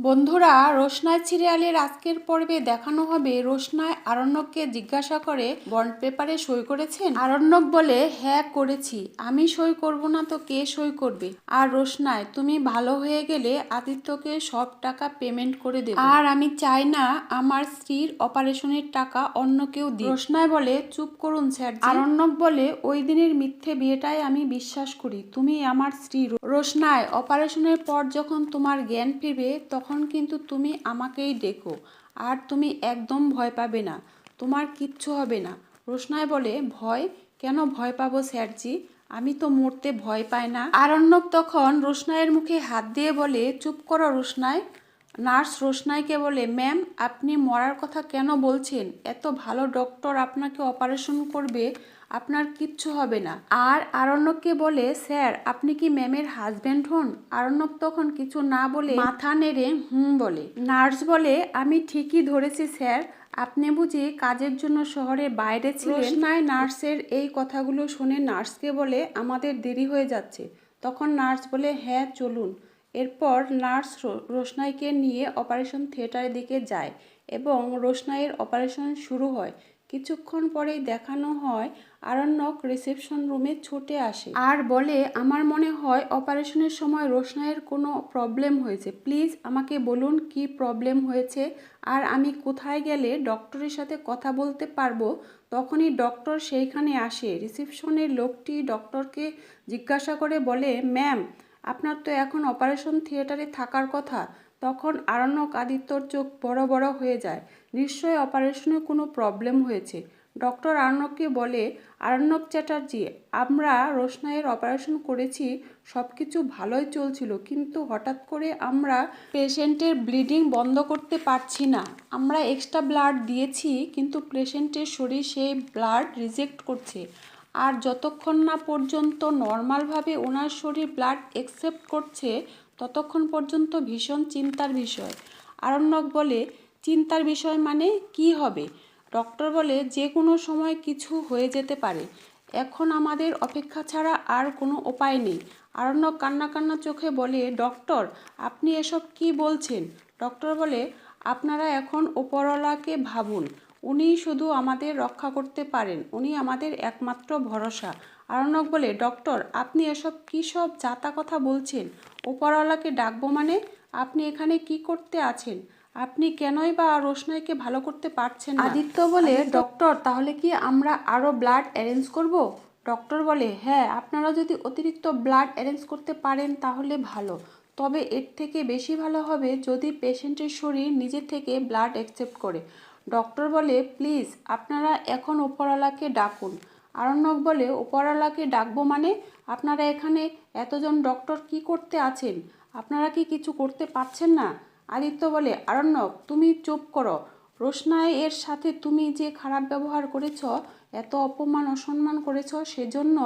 বন্ধুরা, রোশনাই সিরিয়ালের আজকের পর্বে দেখানো হবে রোশনাই আরণ্যককে জিজ্ঞাসা করে বন্ড পেপারে সই করেছেন। আরণ্যক বলে হ্যাঁ করেছি, আমি সই করব না তো কে সই করবে। আর রোশনাই, তুমি ভালো হয়ে গেলে আদিত্যকে সব টাকা পেমেন্ট করে দেব, আর আমি চাই না আমার স্ত্রীর অপারেশনের টাকা অন্য কেউ দিই। রোশনাই বলে চুপ করুন স্যার। আরণ্যক বলে ওই দিনের মিথ্যে বিয়েটাই আমি বিশ্বাস করি, তুমি আমার স্ত্রী। রোশনাই, অপারেশনের পর যখন তোমার জ্ঞান ফিরবে তখন কিন্তু তুমি আমাকেই ডেকো, আর তুমি একদম ভয় পাবে না, তোমার কিচ্ছু হবে না। রোশনাই বলে ভয় কেন ভয় পাবো স্যারজি, আমি তো মরতে ভয় পাই না। আরণ্যক তখন রোশনাইয়ের মুখে হাত দিয়ে বলে চুপ করো রোশনাই। নার্স রোশনাইকে বলে ম্যাম, আপনি মরার কথা কেন বলছেন, এত ভালো ডক্টর আপনাকে অপারেশন করবে, আপনার কিচ্ছু হবে না। আর আরণ্যককে বলে স্যার আপনি কি ম্যামের হাজব্যান্ড হন। আরণ্যক তখন কিছু না বলে মাথা নেড়ে বলে। নার্স বলে আমি ঠিকই ধরেছি স্যার, আপনি বুঝি কাজের জন্য শহরের বাইরে ছিলেন। রোশনাই নার্সের এই কথাগুলো শুনে নার্সকে বলে আমাদের দেরি হয়ে যাচ্ছে। তখন নার্স বলে হ্যাঁ চলুন। এরপর নার্স রোশনাইকে নিয়ে অপারেশন থিয়েটারের দিকে যায় এবং রোশনাইয়ের অপারেশন শুরু হয়। কিছুক্ষণ পরেই দেখানো হয় আরণ্যক রিসেপশন রুমে ছুটে আসে আর বলে আমার মনে হয় অপারেশনের সময় রোশনাইয়ের কোনো প্রবলেম হয়েছে, প্লিজ আমাকে বলুন কি প্রবলেম হয়েছে আর আমি কোথায় গেলে ডক্টরের সাথে কথা বলতে পারবো। তখনই ডক্টর সেইখানে আসে। রিসেপশনের লোকটি ডক্টরকে জিজ্ঞাসা করে বলে ম্যাম, আপনার তো এখন অপারেশন থিয়েটারে থাকার কথা। তখন আরণ্যক আদিত্যর চোখ বড় বড় হয়ে যায়, নিশ্চয়ই অপারেশনে কোনো প্রবলেম হয়েছে। ডক্টর আরণ্যককে বলে আরণ্যক চ্যাটার্জি, আমরা রোশনাইয়ের অপারেশন করেছি, সব কিছু ভালোই চলছিল, কিন্তু হঠাৎ করে আমরা পেশেন্টের ব্লিডিং বন্ধ করতে পারছি না। আমরা এক্সট্রা ব্লাড দিয়েছি কিন্তু পেশেন্টের শরীর সেই ব্লাড রিজেক্ট করছে, আর যতক্ষণ না পর্যন্ত নর্মালভাবে ওনার শরীর ব্লাড অ্যাকসেপ্ট করছে ততক্ষণ পর্যন্ত ভীষণ চিন্তার বিষয়। আরণ্যক বলে চিন্তার বিষয় মানে কি হবে। ডক্টর বলে যে কোনো সময় কিছু হয়ে যেতে পারে, এখন আমাদের অপেক্ষা ছাড়া আর কোনো উপায় নেই। আরণ্যক কান্না কান্না চোখে বলে ডক্টর আপনি এসব কি বলছেন। ডক্টর বলে আপনারা এখন উপরওয়ালাকে ভাবুন, উনি শুধু আমাদের রক্ষা করতে পারেন, উনি আমাদের একমাত্র ভরসা। আরণ্যক বলে ডক্টর আপনি এসব কী সব জাতা কথা বলছেন, উপরওয়ালাকে ডাকবো মানে, আপনি এখানে কি করতে আছেন, আপনি কেনই বা রোশনাইকে ভালো করতে পারছেন না। আদিত্য বলে ডক্টর তাহলে কি আমরা আরও ব্লাড অ্যারেঞ্জ করব। ডক্টর বলে হ্যাঁ, আপনারা যদি অতিরিক্ত ব্লাড অ্যারেঞ্জ করতে পারেন তাহলে ভালো, তবে এর থেকে বেশি ভালো হবে যদি পেশেন্টের শরীর নিজে থেকে ব্লাড অ্যাকসেপ্ট করে। ডক্টর বলে প্লিজ আপনারা এখন উপরওয়ালাকে ডাকুন। আরণ্যক বলে উপরওয়ালাকে ডাকবো মানে, আপনারা এখানে এতজন ডক্টর কি করতে আছেন, আপনারা কি কিছু করতে পারছেন না। আদিত্য বলে আরণ্যক তুমি চুপ করো, রোশনাই এর সাথে তুমি যে খারাপ ব্যবহার করেছ, এত অপমান অসম্মান করেছ, সেজন্য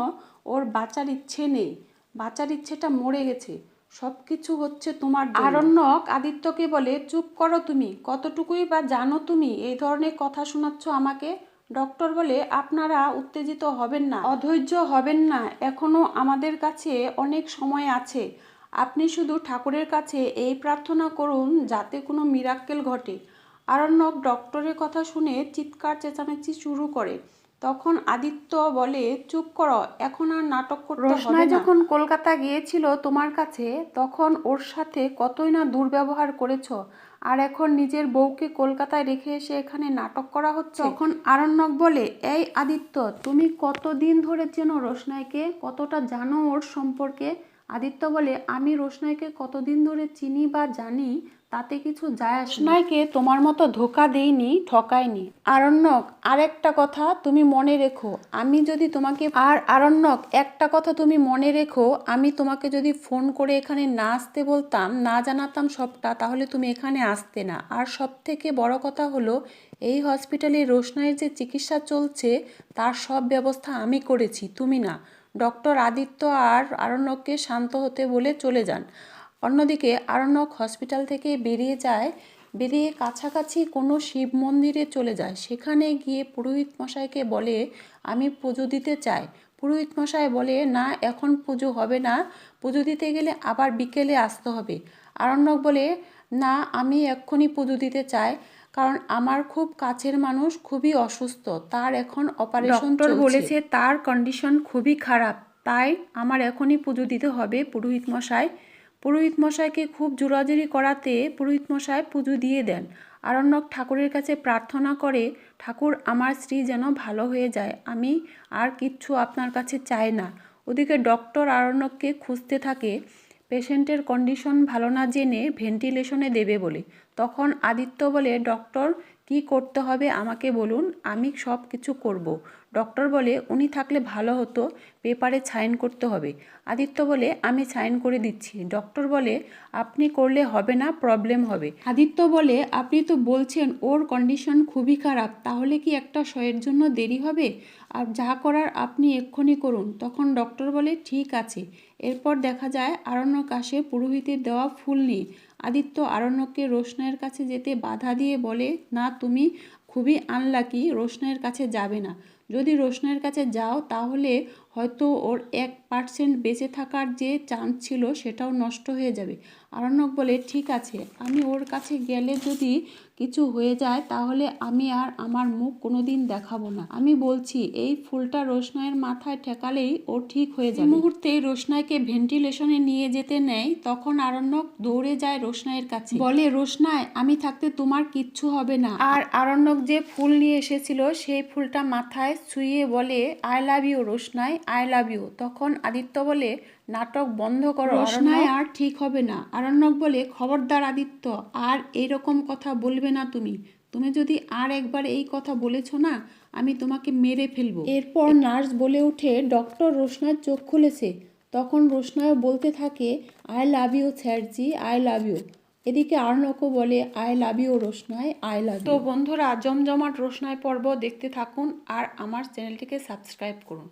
ওর বাঁচার ইচ্ছে নেই, বাঁচার ইচ্ছেটা মরে গেছে, সব কিছু হচ্ছে তোমার জন্য। আরণ্যক আদিত্যকে বলে চুপ করো তুমি, কতটুকুই বা জানো তুমি এই ধরনের কথা শোনাচ্ছ আমাকে। ডক্টর বলে আপনারা উত্তেজিত হবেন না, অধৈর্য হবেন না, এখনো আমাদের কাছে অনেক সময় আছে, আপনি শুধু ঠাকুরের কাছে এই প্রার্থনা করুন যাতে কোনো মিরাক্কেল ঘটে। আরণ্যক ডক্টরের কথা শুনে চিৎকার চেঁচামেচি শুরু করে। তখন আদিত্য বলে চুপ করো, এখন আর নাটক করতে হবে না। রোশনাই যখন কলকাতা গিয়েছিল তোমার কাছে তখন ওর সাথে কতই না দুর্ব্যবহার করেছ, আর এখন নিজের বউকে কলকাতায় রেখে এসে এখানে নাটক করা হচ্ছে। তখন আরণ্যক বলে এই আদিত্য, তুমি কতদিন ধরে চেনো রোশনাইকে, কতটা জানো ওর সম্পর্কে। আদিত্য বলে আমি রোশনাইকে কতদিন ধরে চিনি বা জানি তাতে কিছু যায় আসে না, রোশনাইকে তোমার মতো ধোকা দেইনি, ঠকাইনি। আরণ্যক আরেকটা কথা তুমি মনে রেখো, আমি যদি তোমাকে আরণ্যক একটা কথা তুমি মনে রেখো, আমি তোমাকে যদি ফোন করে এখানে না আসতে বলতাম, না জানাতাম সবটা, তাহলে তুমি এখানে আসতে না। আর সব থেকে বড় কথা হলো এই হসপিটালে রোশনাইয়ের যে চিকিৎসা চলছে তার সব ব্যবস্থা আমি করেছি, তুমি না। ডক্টর আদিত্য আর আরণ্যককে শান্ত হতে বলে চলে যান। অন্যদিকে আরণ্যক হসপিটাল থেকে বেরিয়ে যায়, বেরিয়ে কাছাকাছি কোনো শিব মন্দিরে চলে যায়। সেখানে গিয়ে পুরোহিত মশাইকে বলে আমি পুজো দিতে চাই। পুরোহিত মশাই বলে না, এখন পুজো হবে না, পুজো দিতে গেলে আবার বিকেলে আসতে হবে। আরণ্যক বলে না, আমি এক্ষুনি পুজো দিতে চাই, কারণ আমার খুব কাছের মানুষ খুবই অসুস্থ, তার এখন অপারেশন চলছে। ডক্টর বলেছে তার কন্ডিশন খুবই খারাপ, তাই আমার এখনই পুজো দিতে হবে পুরোহিত মশাই। পুরোহিত মশাইকে খুব জোরাজুরি করাতে পুরোহিত মশাই পুজো দিয়ে দেন। আরণ্যক ঠাকুরের কাছে প্রার্থনা করে, ঠাকুর আমার স্ত্রী যেন ভালো হয়ে যায়, আমি আর কিচ্ছু আপনার কাছে চাই না। ওদিকে ডক্টর আরণ্যককে খুঁজতে থাকে পেশেন্টের কন্ডিশন ভালো না জেনে ভেন্টিলেশনে দেবে বলে। তখন আদিত্য বলে, ডক্টর কি করতে হবে আমাকে বলুন, আমি সব কিছু করব। ডক্টর বলে, উনি থাকলে ভালো হতো, পেপারে সাইন করতে হবে। আদিত্য বলে, আমি সাইন করে দিচ্ছি। ডক্টর বলে, আপনি করলে হবে না, প্রবলেম হবে। আদিত্য বলে, আপনি তো বলছেন ওর কন্ডিশন খুবই খারাপ, তাহলে কি একটা শয়ের জন্য দেরি হবে? আর যা করার আপনি এক্ষুনি করুন। তখন ডক্টর বলে, ঠিক আছে। এরপর দেখা যায় আরণ্যক আসে পুরোহিতের দেওয়া ফুল নিয়ে। আদিত্য আরণ্যককে রোশনাইয়ের কাছে যেতে বাধা দিয়ে বলে, না, তুমি খুবই আনলাকি, রোশনাইয়ের কাছে যাবে না। যদি রোশনাইয়ের কাছে যাও তাহলে হয়তো ওর 1% বেঁচে থাকার যে চান্স ছিল সেটাও নষ্ট হয়ে যাবে। আরণ্যক বলে, ঠিক আছে, আমি ওর কাছে গেলে যদি কিছু হয়ে যায় তাহলে আমি আর আমার মুখ কোনোদিন দেখাবো না। আমি বলছি এই ফুলটা রোশনাইয়ের মাথায় ঠেকালেই ও ঠিক হয়ে যাবে। এই মুহূর্তেই রোশনাইকে ভেন্টিলেশনে নিয়ে যেতে নেয়। তখন আরণ্যক দৌড়ে যায় রোশনাইয়ের কাছে, বলে, রোশনাই, আমি থাকতে তোমার কিচ্ছু হবে না। আর আরণ্যক যে ফুল নিয়ে এসেছিল সেই ফুলটা মাথায় ছুঁয়ে বলে, I love you Roshnai, I love you. তখন আদিত্য বলে, নাটক বন্ধ করো, রোশনাই আর ঠিক হবে না। আরণ্যক বলে, খবরদার আদিত্য, আর এইরকম কথা বলবে না তুমি। তুমি যদি আর একবার এই কথা বলেছ না, আমি তোমাকে মেরে ফেলবো। এরপর নার্স বলে ওঠে, ডক্টর, রোশনাইয়ের চোখ খুলেছে। তখন রোশনাইও বলতে থাকে, আই লাভ ইউ স্যারজি, আই লাভ ইউ। এদিকে আরণ্যকও বলে, I love you Roshnai, I love you. তো বন্ধুরা, জমজমাট রোশনাই পর্ব দেখতে থাকুন আর আমার চ্যানেলটিকে সাবস্ক্রাইব করুন।